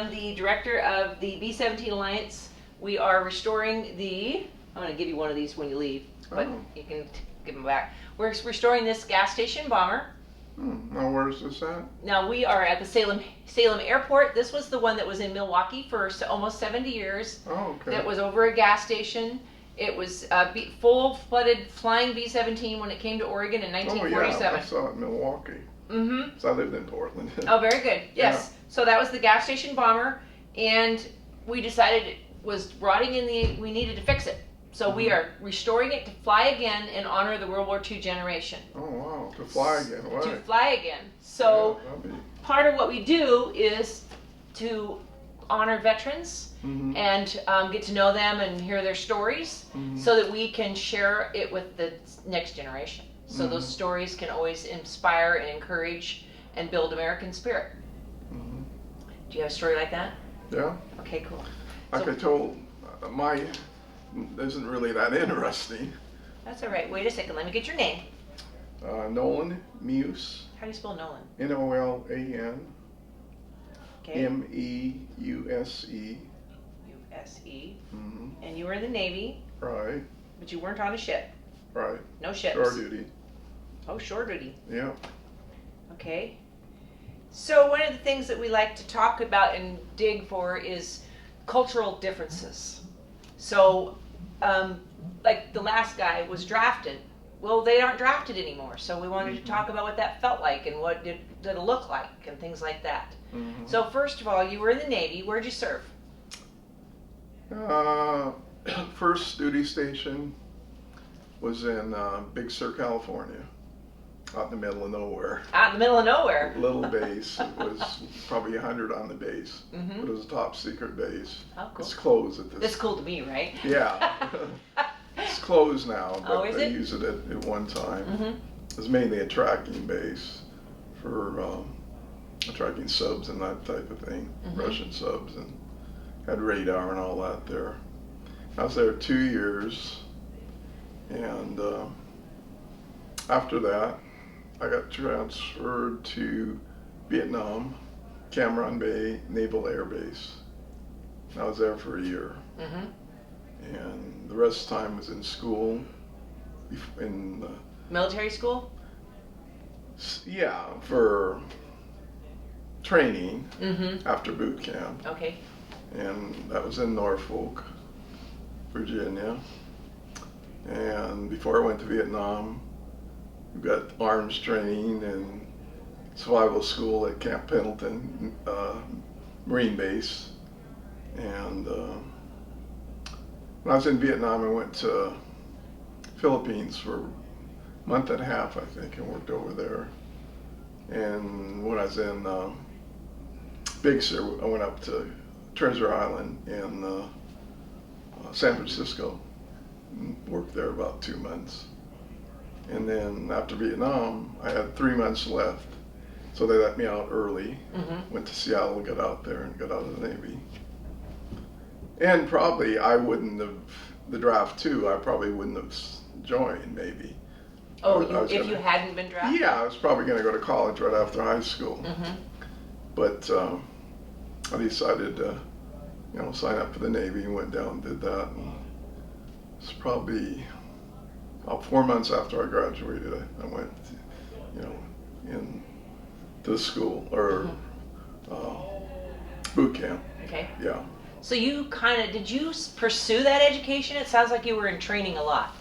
am the director of the B-17 Alliance. We are restoring the, I'm going to give you one of these when you leave, but you can give them back. We're restoring this gas station bomber. Now where's this at? Now we are at the Salem Airport. This was the one that was in Milwaukee for almost 70 years. Oh, okay. That was over a gas station. It was full-flooded flying B-17 when it came to Oregon in 1947. Oh yeah, I saw it in Milwaukee. Mm-hmm. So I lived in Portland. Oh, very good. Yes. Yeah. So that was the gas station bomber, and we decided it was rotting we needed to fix it. So we are restoring it to fly again in honor of the World War II generation. Oh wow, to fly again. Right. To fly again. So yeah, part of what we do is to honor veterans and get to know them and hear their stories so that we can share it with the next generation. So those stories can always inspire and encourage and build American spirit. Do you have a story like that? Yeah. Okay, cool. Like So, I told, mine isn't really that interesting. that's all right. Wait a second. Let me get your name. Nolan Meuse. How do you spell Nolan? Nolan Okay. Meuse. U-S-E. And you were in the Navy, Right. but you weren't on a ship. Right. No ships. Shore duty. Oh, shore duty. Yeah. Okay. So one of the things that we like to talk about and dig for is cultural differences. So, like the last guy was drafted. Well, they aren't drafted anymore. So we wanted to talk about what that felt like and what did it look like and things like that. So first of all, you were in the Navy. Where'd you serve? First duty station was in Big Sur, California, out in the middle of nowhere. Out in the middle of nowhere. Little base. It was probably 100 on the base. But it was a top secret base. Oh, cool. It's closed at this. That's cool to me, right? Yeah. It's closed now, but Oh, is they it? used it at one time. It was mainly a tracking base for tracking subs and that type of thing, Russian subs, and had radar and all that there. I was there 2 years, and after that, I got transferred to Vietnam, Cam Ranh Bay Naval Air Base. I was there for a year. And the rest of the time was in school, in Military school? yeah, for training after boot camp. Okay. And that was in Norfolk, Virginia. And before I went to Vietnam, we got arms training and survival school at Camp Pendleton, Marine Base. And when I was in Vietnam, I went to Philippines for a month and a half, I think, and worked over there. And when I was in Big Sur, I went up to Treasure Island in San Francisco and worked there about 2 months. And then after Vietnam, I had 3 months left. So they let me out early, went to Seattle, got out there and got out of the Navy. And probably I wouldn't have, the draft too, I probably wouldn't have joined maybe. Oh, if you hadn't been drafted? Yeah, I was probably going to go to college right after high school. But I decided to, sign up for the Navy and went down and did that. And it's probably about 4 months after I graduated, I went, in to school or boot camp. Okay. Yeah. So you did you pursue that education? It sounds like you were in training a lot.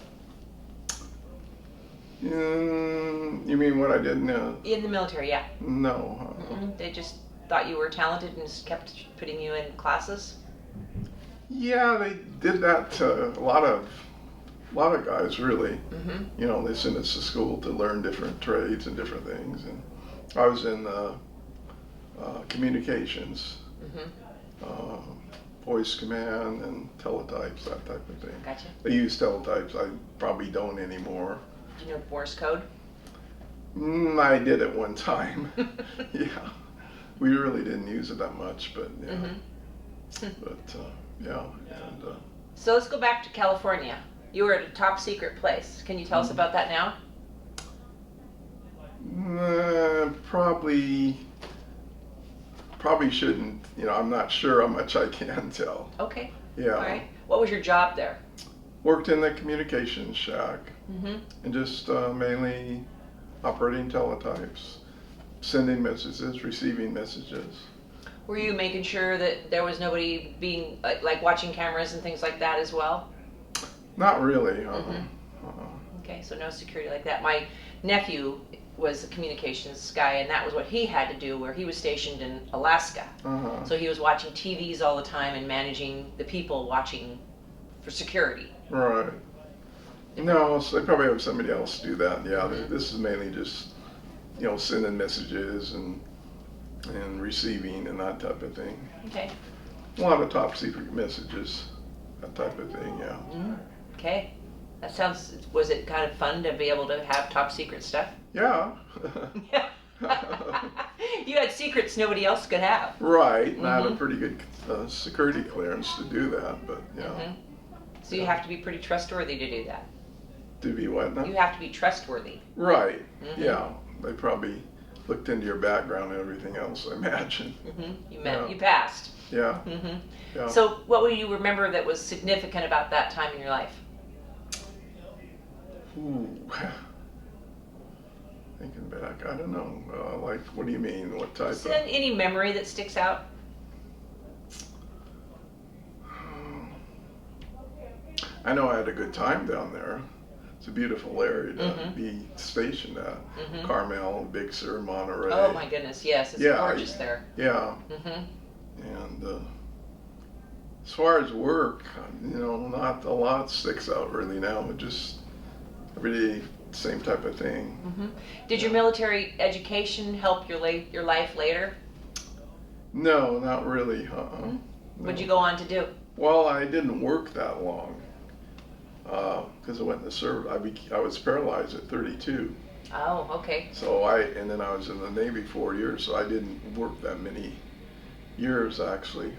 You mean what I did in the military? Yeah. No. They just thought you were talented and just kept putting you in classes? Yeah, they did that to a lot of guys, really. They sent us to school to learn different trades and different things. And I was in communications, voice command and teletypes, that type of thing. Gotcha. They use teletypes. I probably don't anymore. Do you know Morse code? I did at one time. Yeah. We really didn't use it that much, but yeah. Yeah. And, so let's go back to California. You were at a top secret place. Can you tell us about that now? Probably probably shouldn't. I'm not sure how much I can tell. Okay. Yeah. All right. What was your job there? Worked in the communications shack Mm-hmm. and just mainly operating teletypes, sending messages, receiving messages. Were you making sure that there was nobody being like watching cameras and things like that as well? Not really. Mhm. Okay, so no security like that. My nephew was a communications guy, and that was what he had to do where he was stationed in Alaska. Uh-huh. So he was watching TVs all the time and managing the people watching for security. Right. No, so they probably have somebody else do that. Yeah, Mhm. this is mainly just, sending messages and receiving and that type of thing. Okay. A lot of top secret messages, that type of thing, yeah. Okay. That sounds, was it kind of fun to be able to have top secret stuff? Yeah. You had secrets nobody else could have. Right, and I had a Mhm. pretty good security clearance to do that, but yeah. Mhm. So you have to be pretty trustworthy to do that. To be what now? You have to be trustworthy. Right, Mhm. yeah. They probably looked into your background and everything else, I imagine. You passed. Yeah, hmm yeah. So what will you remember that was significant about that time in your life? Ooh. Thinking back, I don't know. Like, what do you mean? What type Is of? there any memory that sticks out? I know I had a good time down there. It's a beautiful area to Mhm. be stationed at. Mhm. Carmel, Big Sur, Monterey. Oh my goodness, yes, it's Yeah, gorgeous there. Yeah, hmm and as far as work, not a lot sticks out really now. It just every day, same type of thing. Did your military education help your life later? No, not really. What'd you go on to do? Well, I didn't work that long because I went in the service. I was paralyzed at 32. Oh, okay. So and then I was in the Navy 4 years, so I didn't work that many years actually.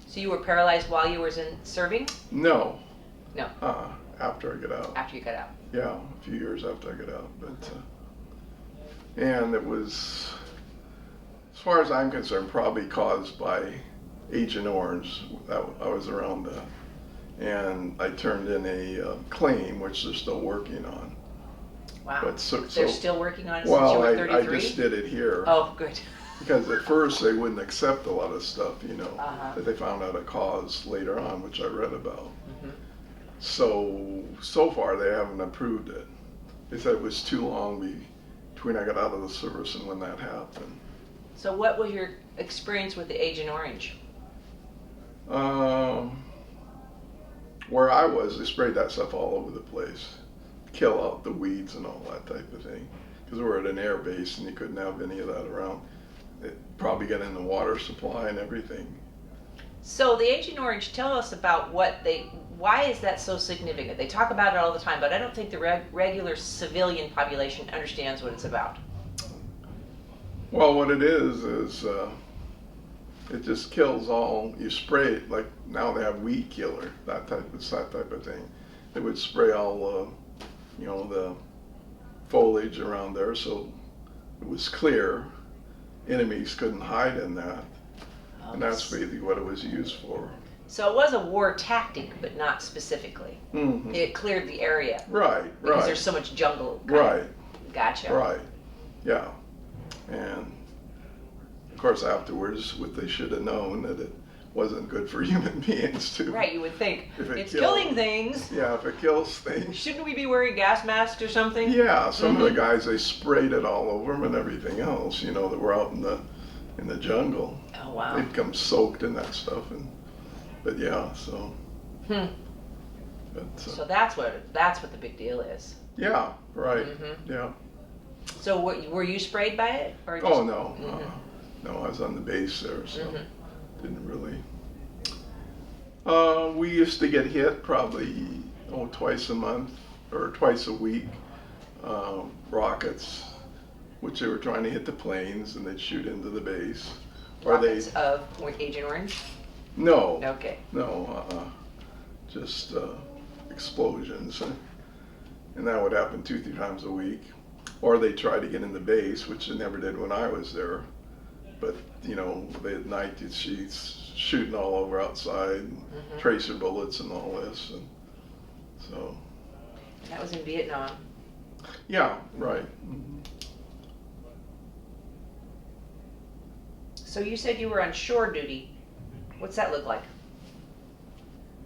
So you were paralyzed while you were serving? No. No. After I get out. After you got out. Yeah, a few years after I got out, but and it was, as far as I'm concerned, probably caused by Agent Orange. I was around that, and I turned in a claim, which they're still working on. Wow. But They're still working on it since well, you were I 33? just did it here. Oh, good. Because at first they wouldn't accept a lot of stuff, Uh-huh. that they found out a cause later on, which I read about. Mhm. So far they haven't approved it. They said it was too long between I got out of the service and when that happened. So what was your experience with the Agent Orange? Where I was, they sprayed that stuff all over the place, kill out the weeds and all that type of thing. Because we were at an air base and you couldn't have any of that around. It probably got in the water supply and everything. So the Agent Orange, tell us about why is that so significant? They talk about it all the time, but I don't think the regular civilian population understands what it's about. Well, what it is it just kills all. You spray it like now they have weed killer, that type of thing. They would spray all the foliage around there, so it was clear. Enemies couldn't hide in that, and that's basically what it was used for. So it was a war tactic, but not specifically. Mm-hmm. It cleared the area. Right. Because there's so much jungle. Right. Gotcha. Right. Yeah. And of course, afterwards, what they should have known that it wasn't good for human beings to. Right. You would think If it's killing things. Yeah. If it kills things. Shouldn't we be wearing gas masks or something? Yeah. Some of the guys, they sprayed it all over them and everything else. That were out in the jungle. Oh wow. They'd come soaked in that stuff, but yeah. So. Hmm. But, So that's what the big deal is. Yeah. Right. Mm-hmm. Yeah. So were you sprayed by it, or just? Oh no. Mhm. No, I was on the base there, so Mhm. didn't really. We used to get hit probably twice a month or twice a week. Rockets, which they were trying to hit the planes, and they'd shoot into the base. Rockets of Agent Orange? No. Okay. No. Just explosions, and that would happen 2-3 times a week. Or they tried to get in the base, which they never did when I was there. but at night she's shooting all over outside, tracer bullets and all this, and so. That was in Vietnam. Yeah, right. So you said you were on shore duty. What's that look like?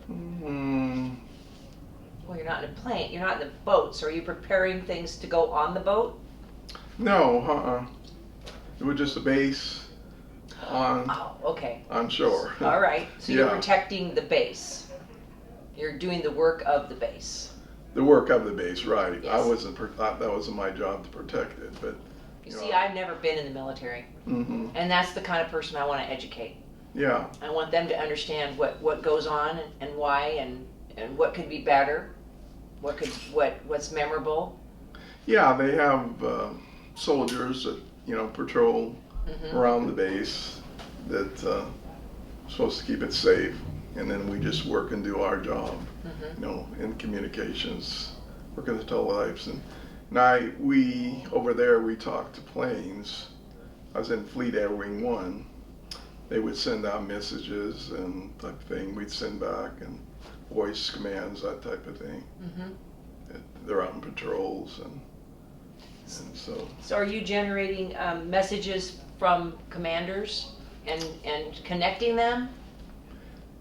Well, you're not in a plane. You're not in the boat. So are you preparing things to go on the boat? No, it was just a base on shore. All right. So you're Yeah. protecting the base. You're doing the work of the base. The work of the base, right. Yes. That wasn't my job to protect it, but. You see, I've never been in the military. Mm-hmm. And that's the kind of person I want to educate. Yeah. I want them to understand what goes on and why and what could be better, what's memorable. Yeah, they have soldiers that patrol around the base that supposed to keep it safe, and then we just work and do our job, in communications, working the telepipes. And we over there we talked to planes. I was in Fleet Air Wing 1. They would send out messages and type of thing. We'd send back and voice commands, that type of thing. They're out in patrols and so. So are you generating messages from commanders and connecting them?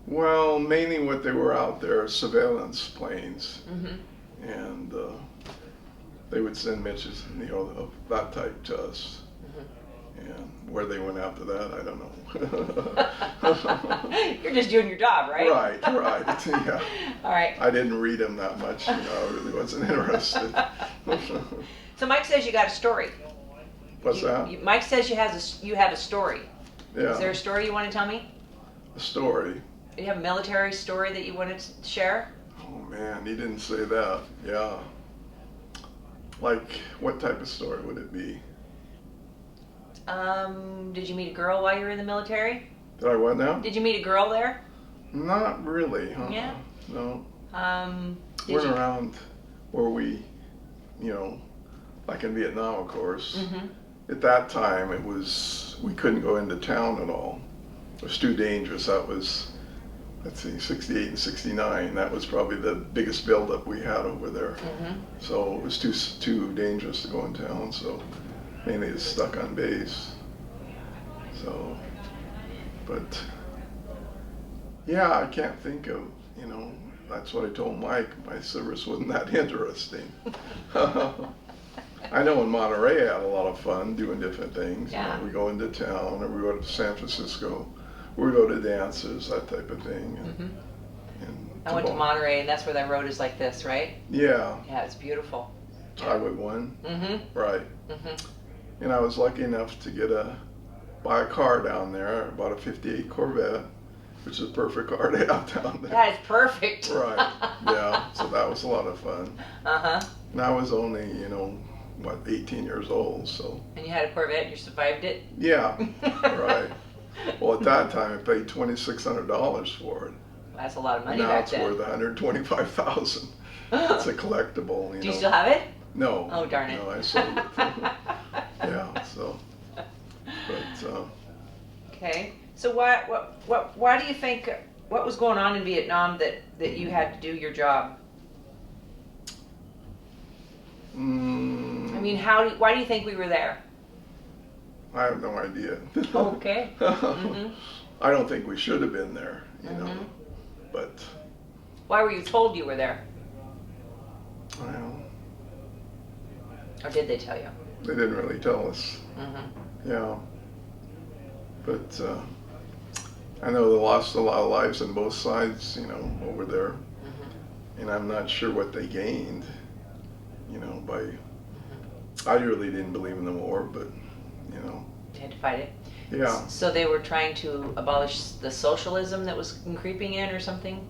Well, mainly what they were out there, surveillance planes, and they would send messages, of that type to us. And where they went after that, I don't know. You're just doing your job, right? Right, yeah. All right. I didn't read them that much, I really wasn't interested. So Mike says you got a story. What's that? Mike says you have a story. Yeah. Is there a story you want to tell me? A story? Do you have a military story that you wanted to share? Oh man, he didn't say that. Yeah. Like, what type of story would it be? Did you meet a girl while you were in the military? Did I what now? Did you meet a girl there? Not really. Yeah. No. Did you? Around where we, like in Vietnam, of course. At that time, we couldn't go into town at all. It was too dangerous. That was, 68 and 69. That was probably the biggest buildup we had over there. So it was too dangerous to go in town. So mainly it's stuck on base. So, but yeah, I can't think of, that's what I told Mike. My service wasn't that interesting. I know in Monterey I had a lot of fun doing different things. Yeah. We go into town, or we go to San Francisco. We go to dances, that type of thing. And I went to Monterey, and that's where that road is like this, right? Yeah. Yeah, it's beautiful. Highway 1. Right. Mm-hmm. And I was lucky enough to buy a car down there. I bought a '58 Corvette, which is a perfect car to have down there. That is perfect. Right. Yeah. So that was a lot of fun. And I was only, 18 years old. So. And you had a Corvette. And you survived it. Yeah. Right. Well, at that time, I paid $2,600 for it. That's a lot of money now back then. Now it's worth $125,000. It's a collectible. Do you still have it? No. Oh, darn it. No, I sold it. Yeah. So. But. Okay. So why do you think, what was going on in Vietnam that you had to do your job? I mean, why do you think we were there? I have no idea. Okay. I don't think we should have been there, but. Why were you told you were there? Well. Or did they tell you? They didn't really tell us. Yeah. But I know they lost a lot of lives on both sides, over there. And I'm not sure what they gained, by. I really didn't believe in the war, but, They had to fight it. Yeah. So they were trying to abolish the socialism that was creeping in, or something,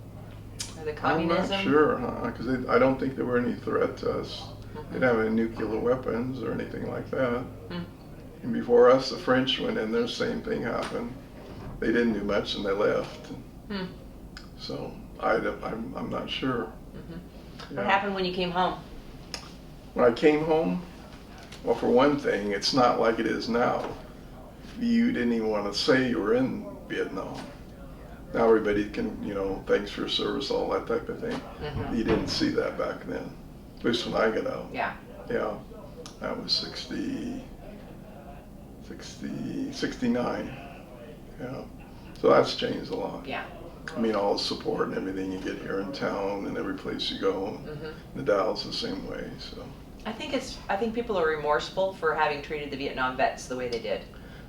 or the communism. I'm not sure, because I don't think they were any threat to us. They didn't have any nuclear weapons or anything like that. And before us, the French went in there, same thing happened. They didn't do much and they left. So I'm not sure. What happened when you came home? When I came home, well, for one thing, it's not like it is now. you didn't even want to say you were in Vietnam. Now everybody can, thanks for your service, all that type of thing. Mm-hmm. You didn't see that back then, at least when I got out. Yeah. Yeah, that was 69. Yeah, so that's changed a lot. Yeah. I mean, all the support and everything you get here in town and every place you go. Mm-hmm. The Dallas the same way. So I think people are remorseful for having treated the Vietnam vets the way they did.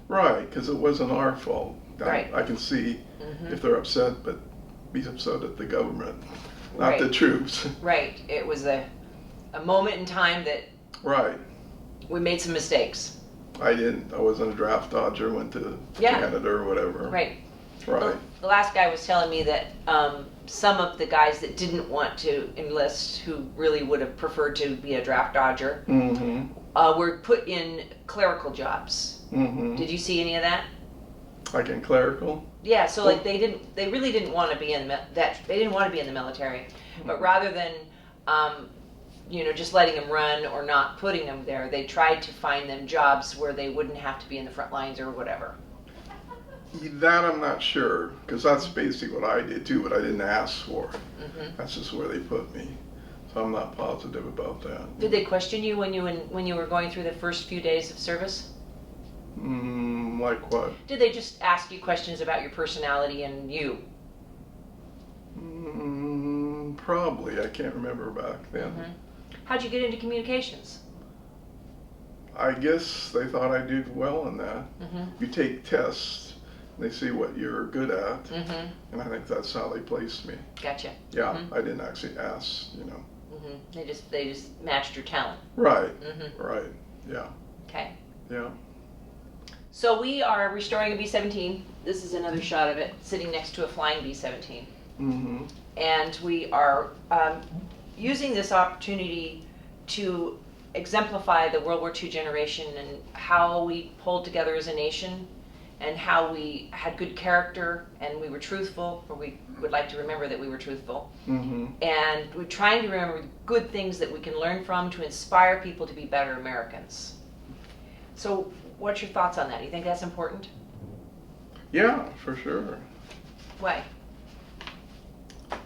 right, because it wasn't our fault. Right. I can see Mm-hmm. if they're upset, but be upset at the government, not Right. the troops. Right. It was a moment in time that Right. we made some mistakes. I wasn't a draft dodger, went to Canada or whatever. Right. Right. The last guy was telling me that some of the guys that didn't want to enlist, who really would have preferred to be a draft dodger, Mm-hmm. were put in clerical jobs. Mm-hmm. Did you see any of that? Like in clerical? Yeah. So like they really didn't want to be in they didn't want to be in the military, but rather than just letting them run or not putting them there, they tried to find them jobs where they wouldn't have to be in the front lines or whatever. That I'm not sure, because that's basically what I did too, but I didn't ask for it. Mm-hmm. That's just where they put me. So I'm not positive about that. Did they question you when you were going through the first few days of service? Like what? Did they just ask you questions about your personality and you? Probably. I can't remember back then. Mm-hmm. How'd you get into communications? I guess they thought I did well in that. Mm-hmm. You take tests, they see what you're good at, Mm-hmm. and I think that's how they placed me. Gotcha. Yeah, Mm-hmm. I didn't actually ask, Mm-hmm. They just matched your talent. Right, Mm-hmm. right, yeah, Okay. yeah. So we are restoring a B-17. This is another shot of it, sitting next to a flying B-17. Mm-hmm. And we are using this opportunity to exemplify the World War II generation and how we pulled together as a nation and how we had good character and we were truthful, or we would like to remember that we were truthful. Mm-hmm. And we're trying to remember good things that we can learn from to inspire people to be better Americans. So what's your thoughts on that? Do you think that's important? Yeah, for sure. Why?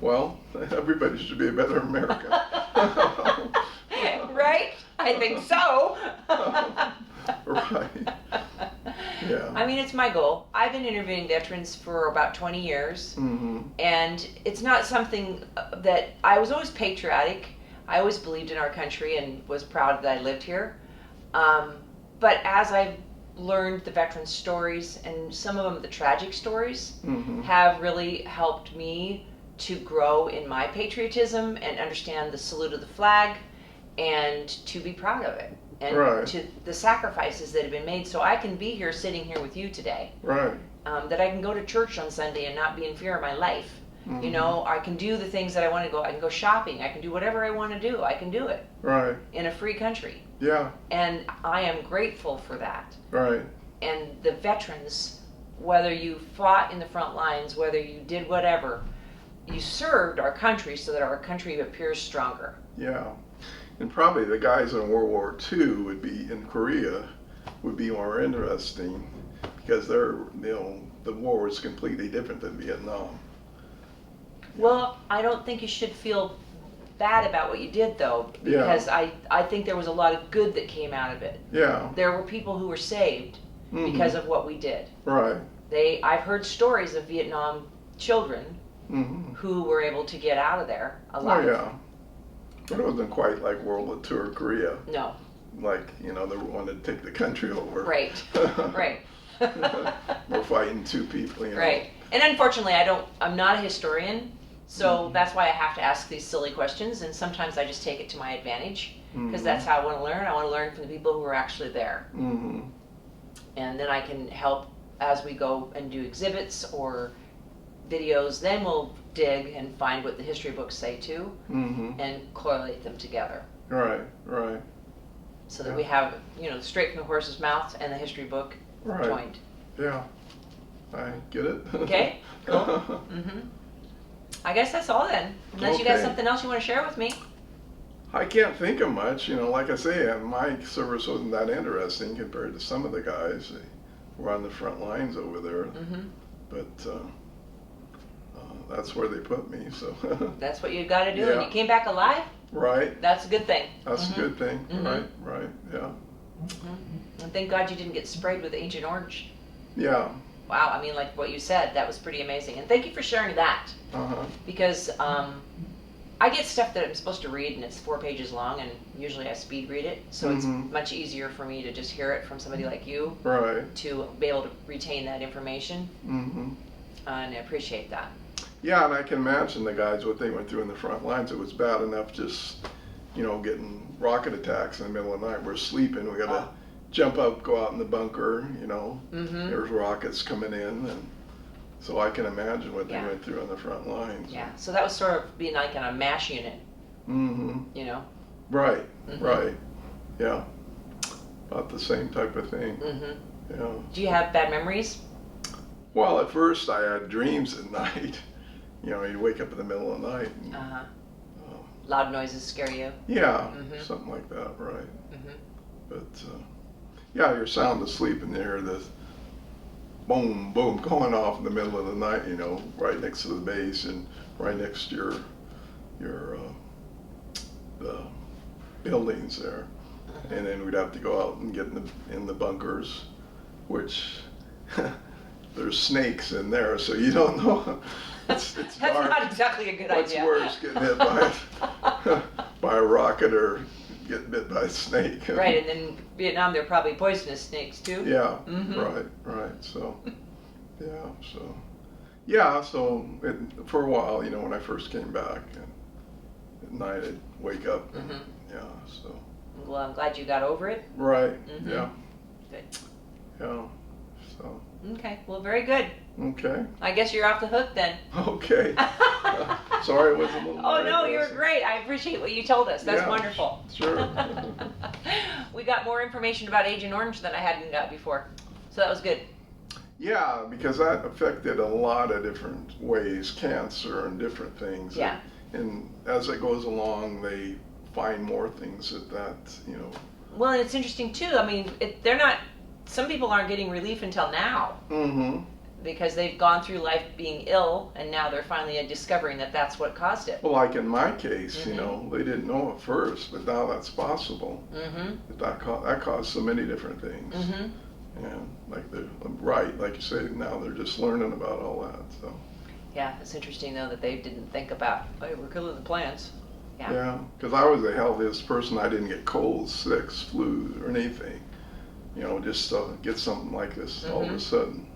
Well, everybody should be a better American. Right? I think so. Right. Yeah. I mean, it's my goal. I've been interviewing veterans for about 20 years, Mm-hmm. and it's not something that I was always patriotic. I always believed in our country and was proud that I lived here. But as I've learned the veterans' stories, and some of them the tragic stories, Mm-hmm. have really helped me to grow in my patriotism and understand the salute of the flag and to be proud of it. And Right. to the sacrifices that have been made, so I can be here sitting here with you today. Right. That I can go to church on Sunday and not be in fear of my life. Mm-hmm. I can do the things that I want to go. I can go shopping. I can do whatever I want to do. I can do it Right. in a free country. Yeah. And I am grateful for that. Right. And the veterans, whether you fought in the front lines, whether you did whatever, you served our country so that our country appears stronger. Yeah. And probably the guys in World War II would be in Korea would be more interesting because the war was completely different than Vietnam. Well, I don't think you should feel bad about what you did, though, because I think there was a lot of good that came out of it. Yeah. There were people who were saved Mm-hmm. because of what we did. Right. I've heard stories of Vietnam children Mm-hmm. who were able to get out of there alive. Oh yeah. But it wasn't quite like World War II or Korea. No. Like, they wanted to take the country over. Right. Right. We're fighting two people, Right. And unfortunately, I'm not a historian, so that's why I have to ask these silly questions, and sometimes I just take it to my advantage, because that's how I want to learn. I want to learn from the people who are actually there. Mm-hmm. And then I can help as we go and do exhibits or videos. Then we'll dig and find what the history books say too, Mm-hmm. and correlate them together. Right, right, So that we have, straight from the horse's mouth and the history book right. joined. Yeah. I get it. Okay, cool. Mm-hmm. I guess that's all then. Unless you got Okay. something else you want to share with me. I can't think of much. Like I say, my service wasn't that interesting compared to some of the guys. were on the front lines over there. Mm-hmm. But that's where they put me. So That's what you got to do, Yeah. and you came back alive. right, That's a good thing. that's Mhm. a good thing. Mhm. Right, yeah, And thank God you didn't get sprayed with Agent Orange. yeah. Wow, I mean, like what you said, that was pretty amazing. And thank you for sharing that, Uh-huh. because I get stuff that I'm supposed to read, and it's 4 pages long, and usually I speed read it, so it's Mhm. much easier for me to just hear it from somebody like you Right. to be able to retain that information, Mm-hmm. and I appreciate that. Yeah, and I can imagine the guys, what they went through in the front lines. It was bad enough just, getting rocket attacks in the middle of the night. We're sleeping. We got to jump up, go out in the bunker, Mm-hmm. There's rockets coming in. And so I can imagine what they Yeah. went through on the front lines. Yeah, so that was sort of being like in a MASH unit, Mm-hmm. Right, Mm-hmm. right. Yeah. About the same type of thing. Mm-hmm. Yeah. Do you have bad memories? Well, at first I had dreams at night. You'd wake up in the middle of the night. And, Uh-huh. Loud noises scare you? yeah, Mhm. something like that, right. Mm-hmm. But, yeah, you're sound asleep and you hear this boom, boom going off in the middle of the night, right next to the base and right next to your the buildings there. And then we'd have to go out and get in the bunkers, which there's snakes in there, so you don't know. It's That's dark. not exactly a good What's idea. worse, getting hit by a rocket or getting bit by a snake? Right, and in Vietnam they're probably poisonous snakes too. Yeah, Mhm. right. So, so for a while, when I first came back, and at night I'd wake up, and, Mhm. yeah, so. Well, I'm glad you got over it. Right, Mhm. yeah. Good. Yeah, so, Okay, well, very good. okay, I guess you're off the hook then. okay. Sorry, it was a little. Oh no, you're aggressive. great. I appreciate what you told us. That's Yeah, wonderful. sure. We got more information about Agent Orange than I hadn't got before, so that was good. Yeah, because that affected a lot of different ways, cancer and different things. Yeah. And as it goes along, they find more things that. Well, and it's interesting too. I mean, they're not. Some people aren't getting relief until now Mm-hmm. because they've gone through life being ill, and now they're finally discovering that that's what caused it. Well, like in my case, Mhm. they didn't know at first, but now that's possible. Mm-hmm. That caused so many different things. Mm-hmm. And like you say, now they're just learning about all that. So. Yeah, it's interesting though that they didn't think about, hey, we're killing the plants. Yeah. Yeah, because I was the healthiest person. I didn't get colds, sicks, flu, or anything. Just get something like this all of a Mhm. sudden.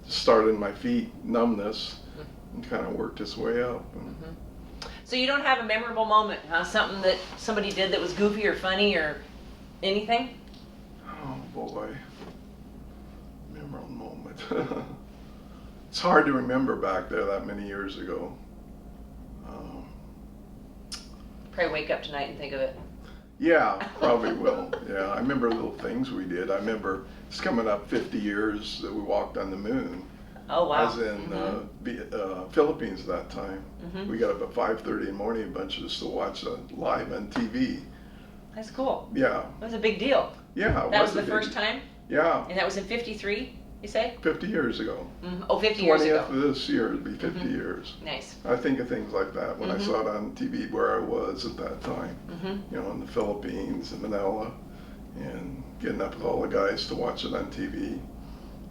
Just started in my feet, numbness, and kind of worked its way up. And, So you don't have a memorable moment, huh? Something that somebody did that was goofy or funny or anything? oh boy, memorable moment. It's hard to remember back there that many years ago. Probably wake up tonight and think of it. Yeah, probably will. Yeah, I remember little things we did. I remember it's coming up 50 years that we walked on the moon. Oh wow. I was in Philippines at that time. Mhm. We got up at 5:30 in the morning, a bunch of us to watch live on TV. That's cool. Yeah, That was a big deal. yeah. That was a the big- first time? Yeah, And that was in 53, you say? 50 years ago. Mm-hmm. Oh, 50 years 20th ago. of this year would be 50 Mhm. years. Nice. I think of things like that when I Mhm. saw it on TV where I was at that time. Mm-hmm. In the Philippines, in Manila, and getting up with all the guys to watch it on TV.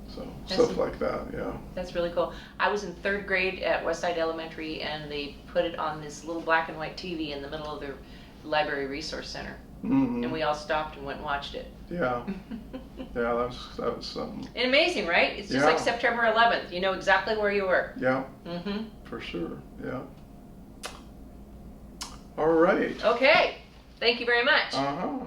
So stuff like that, yeah. That's really cool. I was in 3rd grade at Westside Elementary, and they put it on this little black and white TV in the middle of the Library Resource Center. Mm-hmm. And we all stopped and went and watched it. Yeah, that was something. And amazing, right? It's just Yeah. like September 11th. You know exactly where you were. Yeah, Mm-hmm. for sure. Yeah. All right. Okay. Thank you very much. Uh huh.